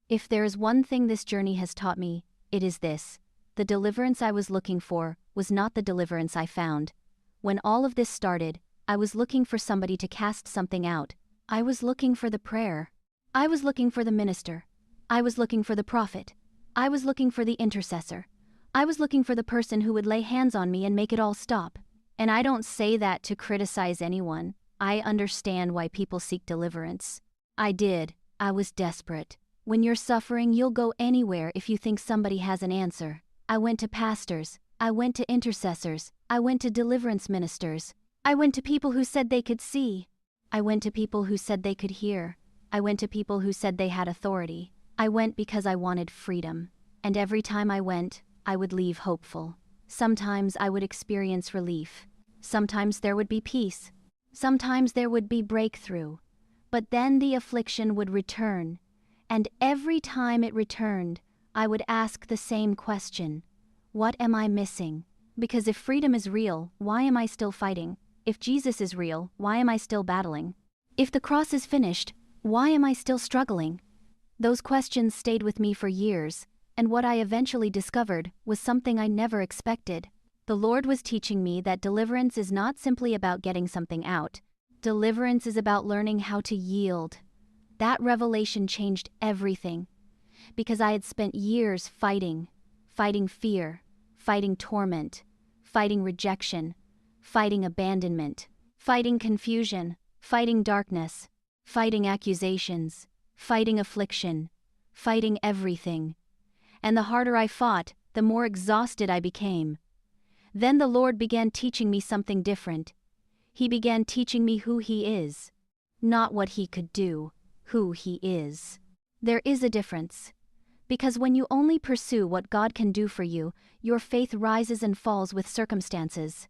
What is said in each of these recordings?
If there is one thing this journey has taught me, it is this: the deliverance I was looking for was not the deliverance I found. When all of this started, I was looking for somebody to cast something out. I was looking for the prayer. I was looking for the minister. I was looking for the prophet. I was looking for the intercessor. I was looking for the person who would lay hands on me and make it all stop. And I don't say that to criticize anyone. I understand why people seek deliverance. I did. I was desperate. When you're suffering, you'll go anywhere if you think somebody has an answer. I went to pastors. I went to intercessors. I went to deliverance ministers. I went to people who said they could see. I went to people who said they could hear. I went to people who said they had authority. I went because I wanted freedom. And every time I went, I would leave hopeful. Sometimes I would experience relief. Sometimes there would be peace. Sometimes there would be breakthrough. But then the affliction would return. And every time it returned, I would ask the same question: what am I missing? Because if freedom is real, why am I still fighting? If Jesus is real, why am I still battling? If the cross is finished, why am I still struggling? Those questions stayed with me for years, and what I eventually discovered was something I never expected. The Lord was teaching me that deliverance is not simply about getting something out. Deliverance is about learning how to yield. That revelation changed everything, because I had spent years fighting fear, fighting torment, fighting rejection, fighting abandonment, fighting confusion, fighting darkness, fighting accusations, fighting affliction, fighting everything. And the harder I fought, the more exhausted I became. Then the Lord began teaching me something different. He began teaching me who He is. Not what He could do, who He is. There is a difference. Because when you only pursue what God can do for you, your faith rises and falls with circumstances.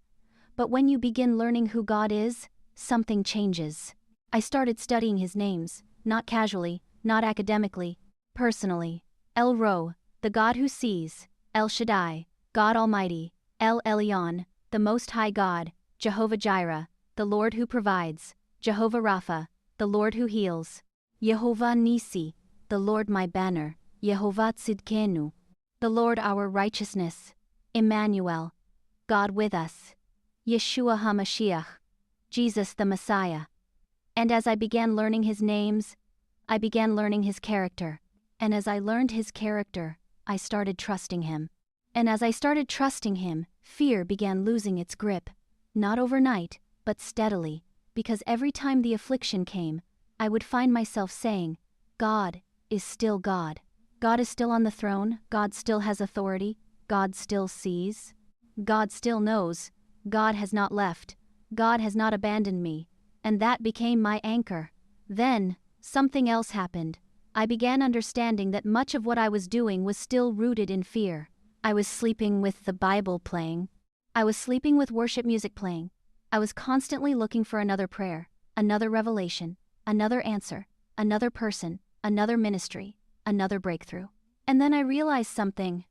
But when you begin learning who God is, something changes. I started studying His names, not casually, not academically, personally. El Roi, the God who sees; El Shaddai, God Almighty; El Elyon, the Most High God; Jehovah Jireh, the Lord who provides; Jehovah Rapha, the Lord who heals; Yehovah Nisi, the Lord my banner; Yehovah Tzidkenu, the Lord our righteousness; Emmanuel, God with us; Yeshua HaMashiach, Jesus the Messiah. And as I began learning His names, I began learning His character. And as I learned His character, I started trusting Him. And as I started trusting Him, fear began losing its grip. Not overnight, but steadily, because every time the affliction came, I would find myself saying, God is still God. God is still on the throne. God still has authority. God still sees. God still knows. God has not left. God has not abandoned me. And that became my anchor. Then, something else happened. I began understanding that much of what I was doing was still rooted in fear. I was sleeping with the Bible playing. I was sleeping with worship music playing. I was constantly looking for another prayer, another revelation, another answer, another person, another ministry, another breakthrough. And then I realized something.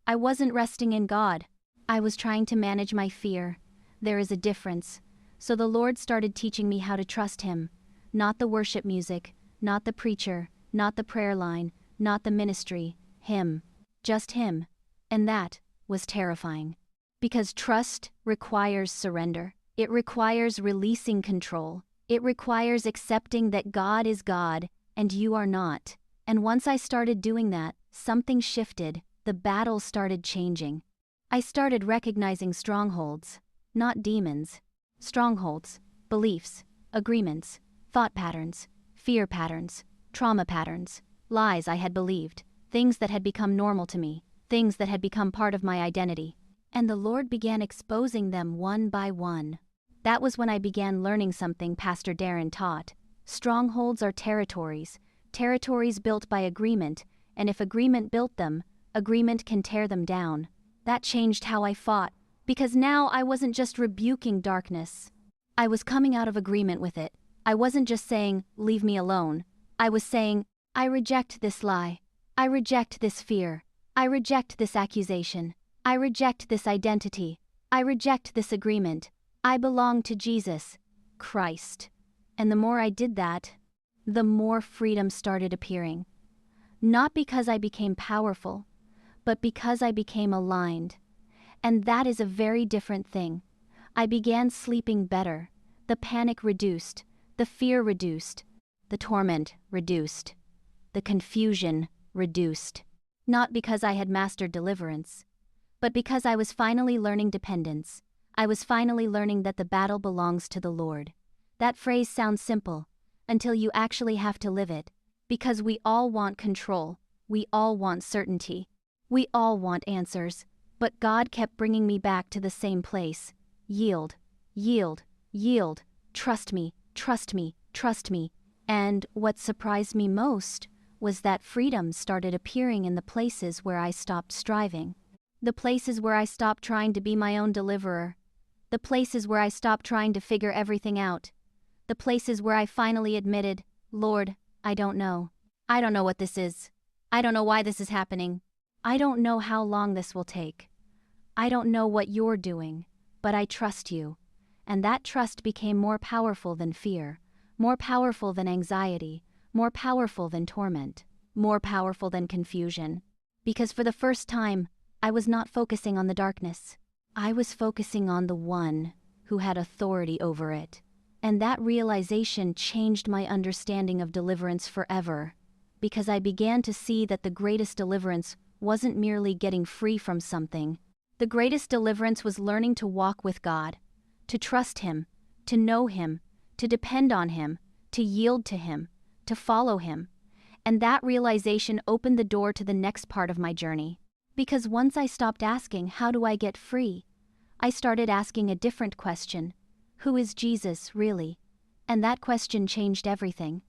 I wasn't resting in God. I was trying to manage my fear. There is a difference. So the Lord started teaching me how to trust Him. Not the worship music, not the preacher, not the prayer line, not the ministry, Him. Just Him. And that was terrifying. Because trust requires surrender. It requires releasing control. It requires accepting that God is God, and you are not. And once I started doing that, something shifted. The battle started changing. I started recognizing strongholds, not demons. Strongholds, beliefs, agreements, thought patterns, fear patterns, trauma patterns, lies I had believed, things that had become normal to me, things that had become part of my identity. And the Lord began exposing them one by one. That was when I began learning something Pastor Darren taught. Strongholds are territories, territories built by agreement, and if agreement built them, agreement can tear them down. That changed how I fought, because now I wasn't just rebuking darkness. I was coming out of agreement with it. I wasn't just saying, leave me alone. I was saying, I reject this lie. I reject this fear. I reject this accusation. I reject this identity. I reject this agreement. I belong to Jesus, Christ. And the more I did that, the more freedom started appearing. Not because I became powerful, but because I became aligned. And that is a very different thing. I began sleeping better. The panic reduced. The fear reduced. The torment reduced. The confusion reduced. Not because I had mastered deliverance, but because I was finally learning dependence. I was finally learning that the battle belongs to the Lord. That phrase sounds simple, until you actually have to live it. Because we all want control. We all want certainty. We all want answers. But God kept bringing me back to the same place. Yield, yield, yield. Trust me, trust me, trust me. And what surprised me most was that freedom started appearing in the places where I stopped striving. The places where I stopped trying to be my own deliverer. The places where I stopped trying to figure everything out. The places where I finally admitted, Lord, I don't know. I don't know what this is. I don't know why this is happening. I don't know how long this will take. I don't know what you're doing, but I trust you. And that trust became more powerful than fear, more powerful than anxiety, more powerful than torment, more powerful than confusion. Because for the first time, I was not focusing on the darkness. I was focusing on the one who had authority over it. And that realization changed my understanding of deliverance forever, because I began to see that the greatest deliverance wasn't merely getting free from something. The greatest deliverance was learning to walk with God, to trust Him, to know Him, to depend on Him, to yield to Him, to follow Him. And that realization opened the door to the next part of my journey. Because once I stopped asking, how do I get free? I started asking a different question. Who is Jesus, really? And that question changed everything.